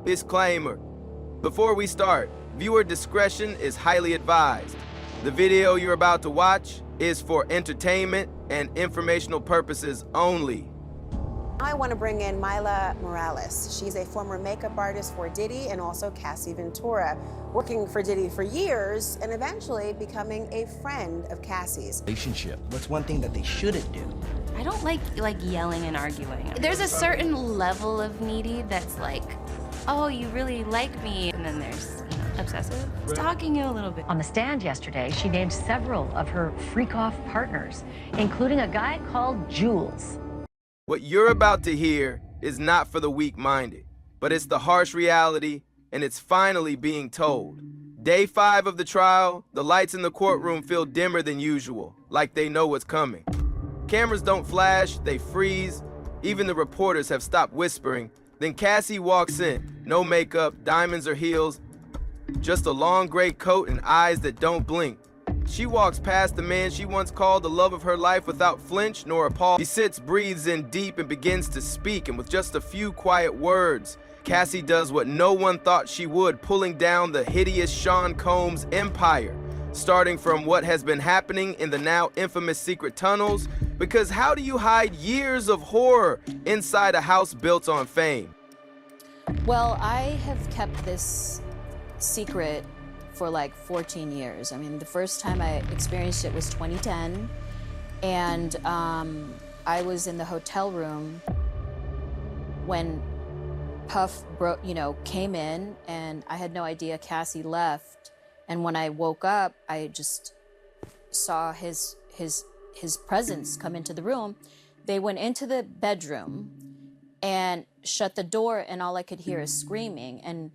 Disclaimer. Before we start, viewer discretion is highly advised. The video you're about to watch is for entertainment and informational purposes only. I want to bring in Myla Morales. She's a former makeup artist for Diddy and also Cassie Ventura, working for Diddy for years and eventually becoming a friend of Cassie's. Relationship. What's one thing that they shouldn't do? I don't like yelling and arguing. There's a certain level of needy that's like, oh, you really like me, and then there's, obsessive, stalking you a little bit. On the stand yesterday, she named several of her freak-off partners, including a guy called Jules. What you're about to hear is not for the weak-minded, but it's the harsh reality, and it's finally being told. Day 5 of the trial, the lights in the courtroom feel dimmer than usual, like they know what's coming. Cameras don't flash, they freeze. Even the reporters have stopped whispering. Then Cassie walks in, no makeup, diamonds or heels, just a long gray coat and eyes that don't blink. She walks past the man she once called the love of her life without flinch nor a pause. He sits, breathes in deep, and begins to speak, and with just a few quiet words, Cassie does what no one thought she would, pulling down the hideous Sean Combs empire, starting from what has been happening in the now infamous secret tunnels, because how do you hide years of horror inside a house built on fame? Well, I have kept this secret for like 14 years. I mean, the first time I experienced it was 2010, and I was in the hotel room when Puff came in, and I had no idea Cassie left. And when I woke up, I just saw his presence come into the room. They went into the bedroom and shut the door, and all I could hear is screaming and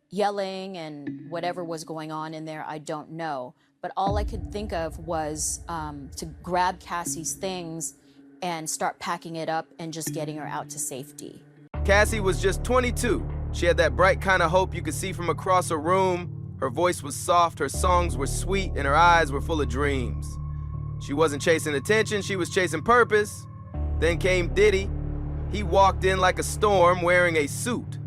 yelling and whatever was going on in there, I don't know. But all I could think of was to grab Cassie's things and start packing it up and just getting her out to safety. Cassie was just 22. She had that bright kind of hope you could see from across a room. Her voice was soft, her songs were sweet, and her eyes were full of dreams. She wasn't chasing attention, she was chasing purpose. Then came Diddy. He walked in like a storm wearing a suit.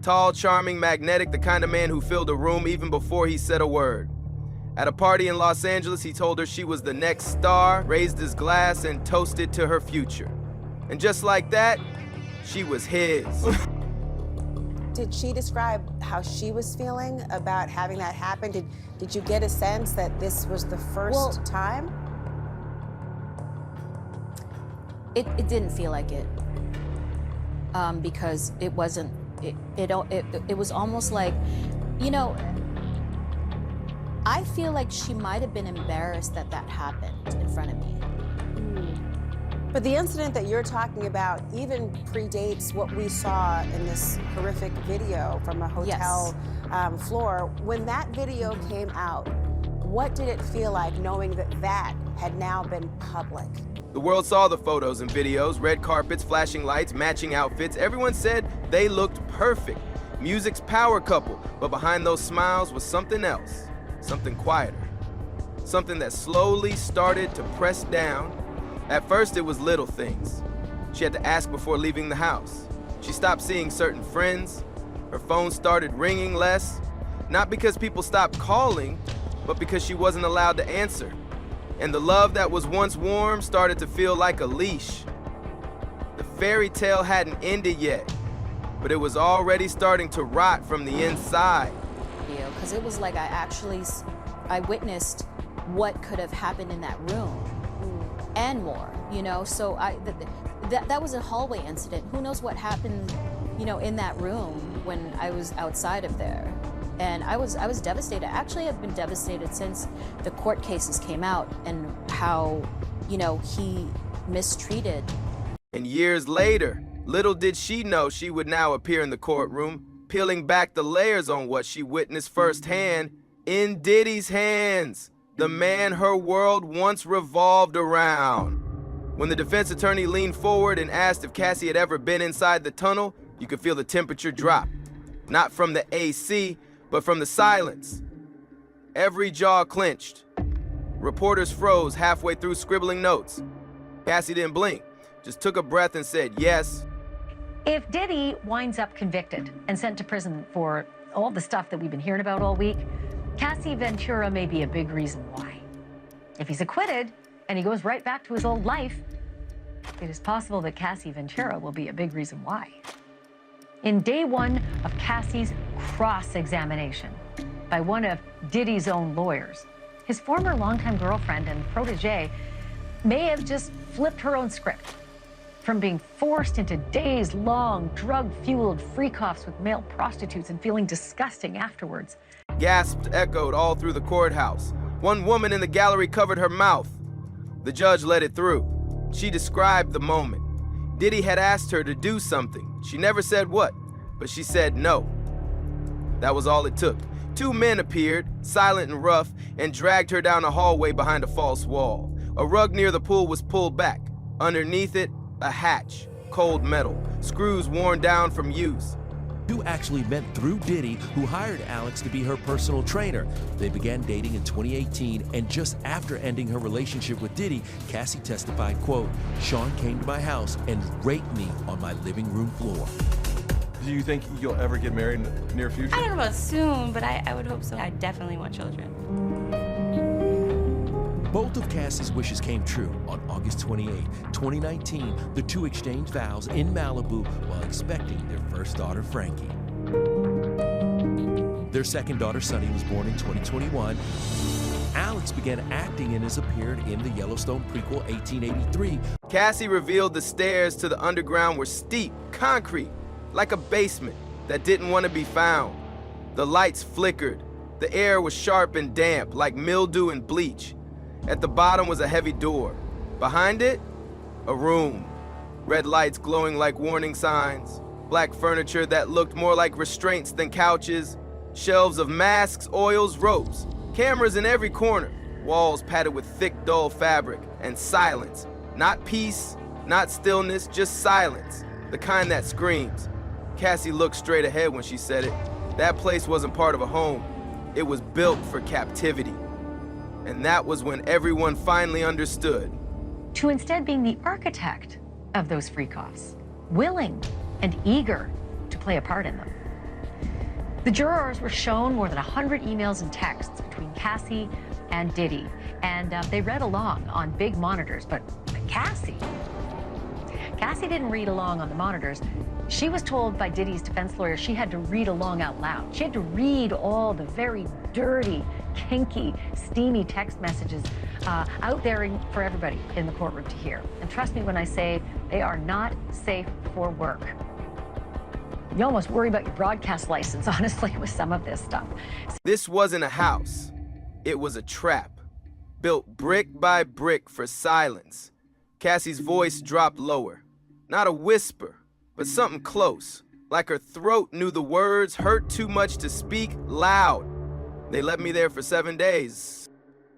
Tall, charming, magnetic, the kind of man who filled a room even before he said a word. At a party in Los Angeles, he told her she was the next star, raised his glass, and toasted to her future. And just like that, she was his. Did she describe how she was feeling about having that happen? Did you get a sense that this was the first time? It didn't feel like it, because it wasn't. It was almost like, I feel like she might have been embarrassed that that happened in front of me. But the incident that you're talking about even predates what we saw in this horrific video from a hotel floor. When that video came out, what did it feel like knowing that that had now been public? The world saw the photos and videos, red carpets, flashing lights, matching outfits. Everyone said they looked perfect. Music's power couple, but behind those smiles was something else, something quieter, something that slowly started to press down. At first, it was little things. She had to ask before leaving the house. She stopped seeing certain friends. Her phone started ringing less, not because people stopped calling, but because she wasn't allowed to answer. And the love that was once warm started to feel like a leash. The fairy tale hadn't ended yet, but it was already starting to rot from the inside. Because it was like I witnessed what could have happened in that room and more, So that was a hallway incident. Who knows what happened, in that room when I was outside of there. And I was devastated. Actually, I've been devastated since the court cases came out and how, he mistreated. And years later, little did she know she would now appear in the courtroom, peeling back the layers on what she witnessed firsthand in Diddy's hands, the man her world once revolved around. When the defense attorney leaned forward and asked if Cassie had ever been inside the tunnel, you could feel the temperature drop. Not from the AC, but from the silence. Every jaw clenched. Reporters froze halfway through scribbling notes. Cassie didn't blink, just took a breath and said yes. If Diddy winds up convicted and sent to prison for all the stuff that we've been hearing about all week, Cassie Ventura may be a big reason why. If he's acquitted and he goes right back to his old life, it is possible that Cassie Ventura will be a big reason why. In day one of Cassie's cross-examination by one of Diddy's own lawyers, his former longtime girlfriend and protege may have just flipped her own script from being forced into days-long drug-fueled freak-offs with male prostitutes and feeling disgusting afterwards. Gasps echoed all through the courthouse. One woman in the gallery covered her mouth. The judge let it through. She described the moment. Diddy had asked her to do something. She never said what, but she said no. That was all it took. Two men appeared, silent and rough, and dragged her down a hallway behind a false wall. A rug near the pool was pulled back. Underneath it, a hatch, cold metal, screws worn down from use. Who actually met through Diddy, who hired Alex to be her personal trainer. They began dating in 2018, and just after ending her relationship with Diddy, Cassie testified, quote, "Sean came to my house and raped me on my living room floor." Do you think you'll ever get married in the near future? I don't know about soon, but I would hope so. I definitely want children. Both of Cassie's wishes came true. On August 28, 2019, the two exchanged vows in Malibu while expecting their first daughter, Frankie. Their second daughter, Sunny, was born in 2021. Alex began acting and has appeared in the Yellowstone prequel 1883. Cassie revealed the stairs to the underground were steep, concrete, like a basement that didn't want to be found. The lights flickered. The air was sharp and damp, like mildew and bleach. At the bottom was a heavy door. Behind it, a room. Red lights glowing like warning signs. Black furniture that looked more like restraints than couches. Shelves of masks, oils, ropes. Cameras in every corner. Walls padded with thick, dull fabric. And silence. Not peace, not stillness, just silence. The kind that screams. Cassie looked straight ahead when she said it. That place wasn't part of a home. It was built for captivity. And that was when everyone finally understood. To instead being the architect of those freak-offs, willing and eager to play a part in them. The jurors were shown more than 100 emails and texts between Cassie and Diddy, and they read along on big monitors, but Cassie didn't read along on the monitors. She was told by Diddy's defense lawyer she had to read along out loud. She had to read all the very dirty, kinky, steamy text messages out there for everybody in the courtroom to hear. And trust me when I say they are not safe for work. You almost worry about your broadcast license, honestly, with some of this stuff. This wasn't a house. It was a trap, built brick by brick for silence. Cassie's voice dropped lower. Not a whisper, but something close, like her throat knew the words hurt too much to speak loud. They left me there for 7 days.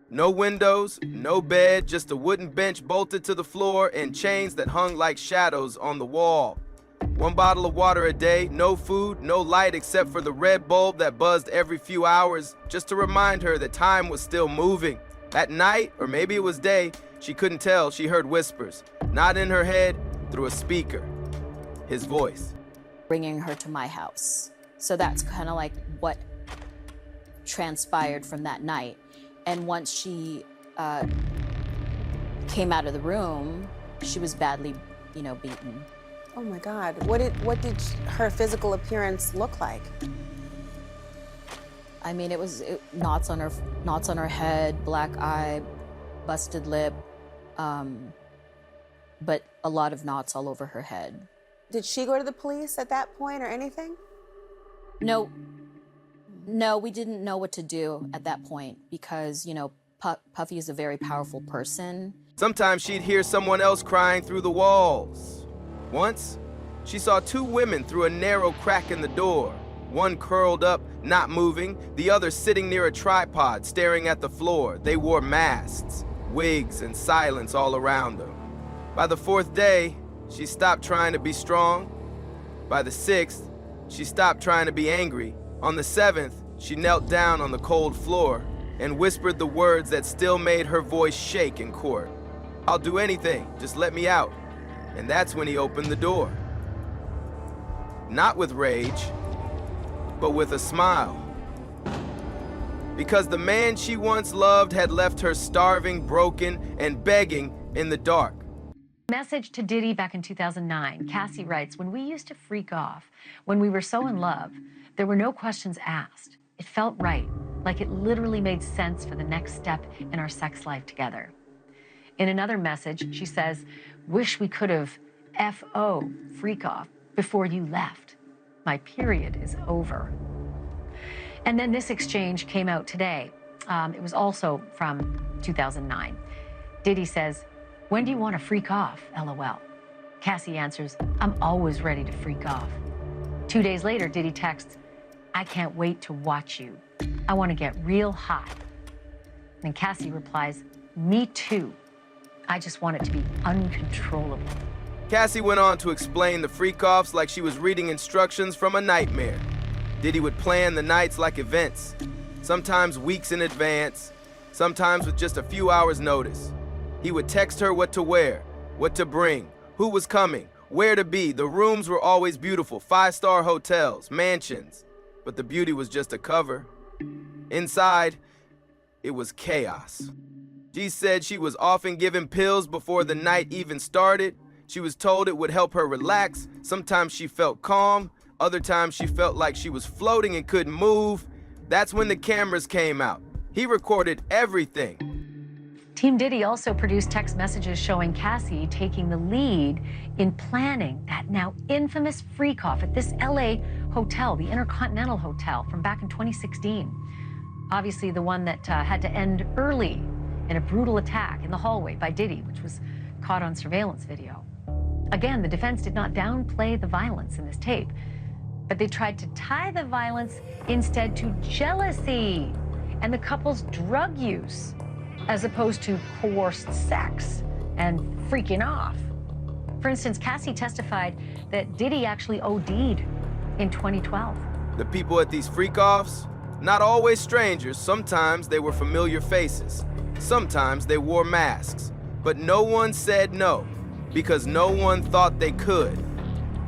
No windows, no bed, just a wooden bench bolted to the floor and chains that hung like shadows on the wall. 1 bottle of water a day, no food, no light except for the red bulb that buzzed every few hours, just to remind her that time was still moving. At night, or maybe it was day, she couldn't tell, she heard whispers, not in her head, through a speaker. His voice. Bringing her to my house. So that's kind of like what transpired from that night. And once she came out of the room, she was badly, beaten. Oh my God. What did her physical appearance look like? I mean, it was knots on her head, black eye, busted lip, but a lot of knots all over her head. Did she go to the police at that point or anything? No, we didn't know what to do at that point because, Puffy is a very powerful person. Sometimes she'd hear someone else crying through the walls. Once, she saw 2 women through a narrow crack in the door. One curled up, not moving, the other sitting near a tripod, staring at the floor. They wore masks, wigs, and silence all around them. By the 4th day, she stopped trying to be strong. By the 6th, she stopped trying to be angry. On the 7th, she knelt down on the cold floor and whispered the words that still made her voice shake in court. "I'll do anything, just let me out." And that's when he opened the door. not with rage, but with a smile. Because the man she once loved had left her starving, broken, and begging in the dark. Message to Diddy back in 2009. Cassie writes, when we used to freak off, when we were so in love, there were no questions asked. It felt right, like it literally made sense for the next step in our sex life together. In another message, she says, wish we could have F.O. freak off before you left. My period is over. And then this exchange came out today. It was also from 2009. Diddy says, when do you want to freak off, LOL? Cassie answers, I'm always ready to freak off. 2 days later, Diddy texts, I can't wait to watch you. I want to get real hot. And Cassie replies, me too. I just want it to be uncontrollable. Cassie went on to explain the freak-offs like she was reading instructions from a nightmare. Diddy would plan the nights like events, sometimes weeks in advance, sometimes with just a few hours' notice. He would text her what to wear, what to bring, who was coming, where to be. The rooms were always beautiful, 5-star hotels, mansions. But the beauty was just a cover. Inside, it was chaos. She said she was often given pills before the night even started. She was told it would help her relax. Sometimes she felt calm. Other times she felt like she was floating and couldn't move. That's when the cameras came out. He recorded everything. Team Diddy also produced text messages showing Cassie taking the lead in planning that now infamous freak-off at this LA hotel, the Intercontinental Hotel, from back in 2016. Obviously the one that had to end early in a brutal attack in the hallway by Diddy, which was caught on surveillance video. Again, the defense did not downplay the violence in this tape, but they tried to tie the violence instead to jealousy and the couple's drug use, as opposed to coerced sex and freaking off. For instance, Cassie testified that Diddy actually OD'd in 2012. The people at these freak-offs, not always strangers, sometimes they were familiar faces. Sometimes they wore masks, but no one said no, because no one thought they could.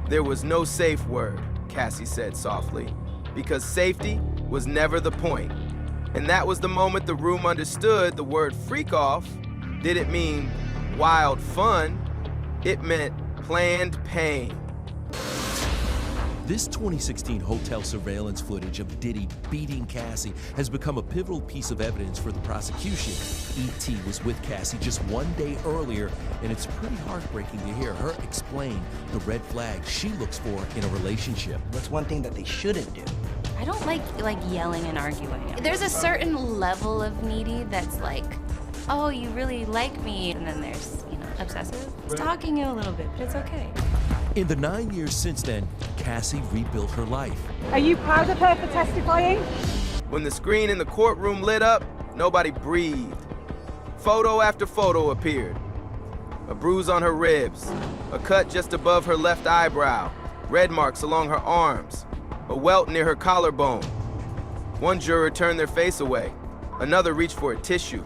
There was no safe word, Cassie said softly, because safety was never the point. And that was the moment the room understood the word freak-off didn't mean wild fun, it meant planned pain. This 2016 hotel surveillance footage of Diddy beating Cassie has become a pivotal piece of evidence for the prosecution. E.T. was with Cassie just 1 day earlier, and it's pretty heartbreaking to hear her explain the red flags she looks for in a relationship. What's one thing that they shouldn't do? I don't like yelling and arguing. There's a certain level of needy that's like, oh, you really like me. And then there's, obsessive. Stalking you a little bit, but it's okay. In the 9 years since then, Cassie rebuilt her life. Are you proud of her for testifying? When the screen in the courtroom lit up, nobody breathed. Photo after photo appeared. A bruise on her ribs, a cut just above her left eyebrow, red marks along her arms, a welt near her collarbone. One juror turned their face away. Another reached for a tissue.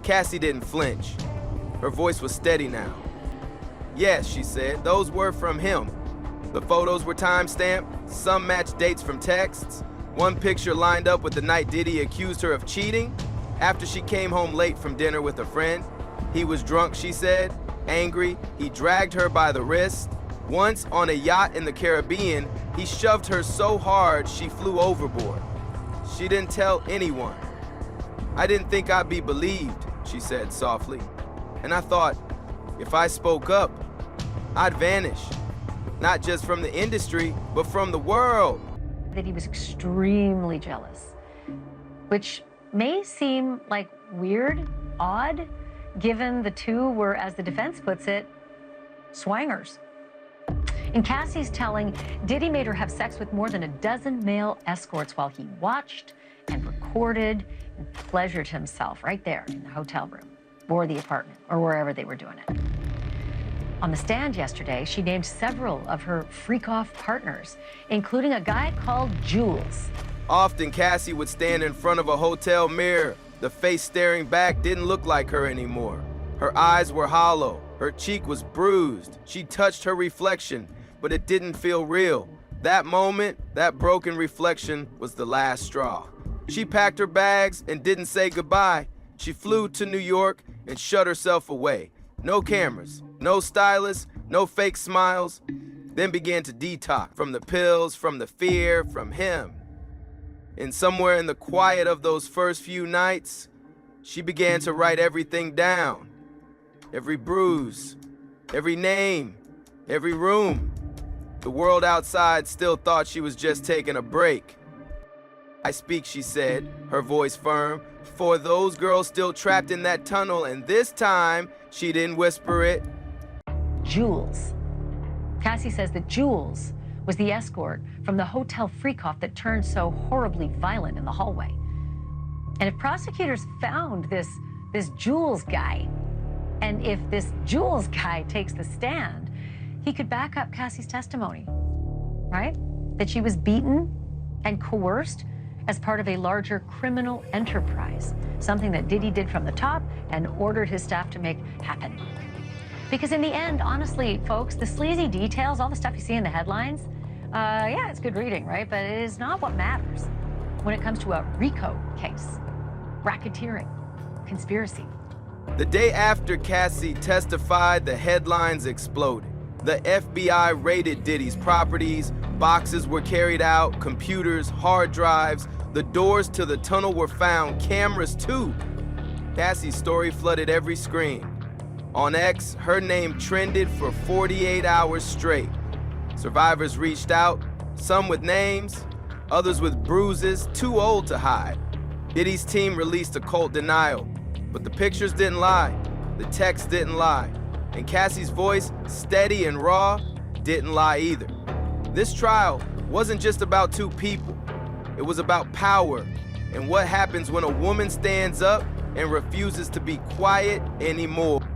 Cassie didn't flinch. Her voice was steady now. Yes, she said, those were from him. The photos were time-stamped, some matched dates from texts. One picture lined up with the night Diddy accused her of cheating. After she came home late from dinner with a friend, he was drunk, she said, angry. He dragged her by the wrist. Once, on a yacht in the Caribbean, he shoved her so hard she flew overboard. She didn't tell anyone. I didn't think I'd be believed, she said softly. And I thought, if I spoke up, I'd vanish. Not just from the industry, but from the world. That he was extremely jealous, which may seem like weird, odd, given the two were, as the defense puts it, swangers. In Cassie's telling, Diddy made her have sex with more than a dozen male escorts while he watched and recorded and pleasured himself right there in the hotel room or the apartment or wherever they were doing it. On the stand yesterday, she named several of her freak-off partners, including a guy called Jules. Often Cassie would stand in front of a hotel mirror. The face staring back didn't look like her anymore. Her eyes were hollow. Her cheek was bruised. She touched her reflection, but it didn't feel real. That moment, that broken reflection was the last straw. She packed her bags and didn't say goodbye. She flew to New York and shut herself away. No cameras, no stylists, no fake smiles. Then began to detox from the pills, from the fear, from him. And somewhere in the quiet of those first few nights, she began to write everything down. Every bruise, every name, every room. The world outside still thought she was just taking a break. I speak, she said, her voice firm, for those girls still trapped in that tunnel, and this time, she didn't whisper it. Jules. Cassie says that Jules was the escort from the hotel freak-off that turned so horribly violent in the hallway. And if prosecutors found this Jules guy, and if this Jules guy takes the stand, he could back up Cassie's testimony, right? That she was beaten and coerced as part of a larger criminal enterprise, something that Diddy did from the top and ordered his staff to make happen. Because in the end, honestly, folks, the sleazy details, all the stuff you see in the headlines, yeah, it's good reading, right? But it is not what matters when it comes to a RICO case, racketeering, conspiracy. The day after Cassie testified, the headlines exploded. The FBI raided Diddy's properties, boxes were carried out, computers, hard drives, the doors to the tunnel were found, cameras too. Cassie's story flooded every screen. On X, her name trended for 48 hours straight. Survivors reached out, some with names, others with bruises too old to hide. Diddy's team released occult denial, but the pictures didn't lie, the text didn't lie, and Cassie's voice, steady and raw, didn't lie either. This trial wasn't just about two people. It was about power and what happens when a woman stands up and refuses to be quiet anymore.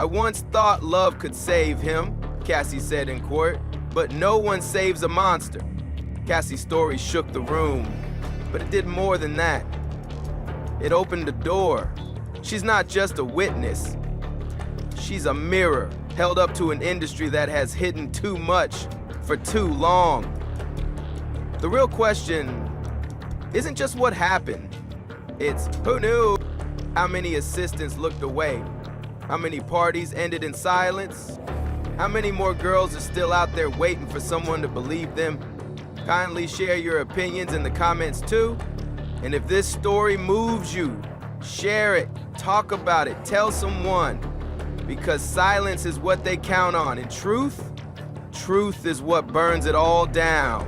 I once thought love could save him, Cassie said in court, but no one saves a monster. Cassie's story shook the room, but it did more than that. It opened a door. She's not just a witness. She's a mirror held up to an industry that has hidden too much for too long. The real question isn't just what happened. It's who knew? How many assistants looked away? How many parties ended in silence? How many more girls are still out there waiting for someone to believe them? Kindly share your opinions in the comments too. And if this story moves you, share it, talk about it, tell someone. Because silence is what they count on, and truth is what burns it all down.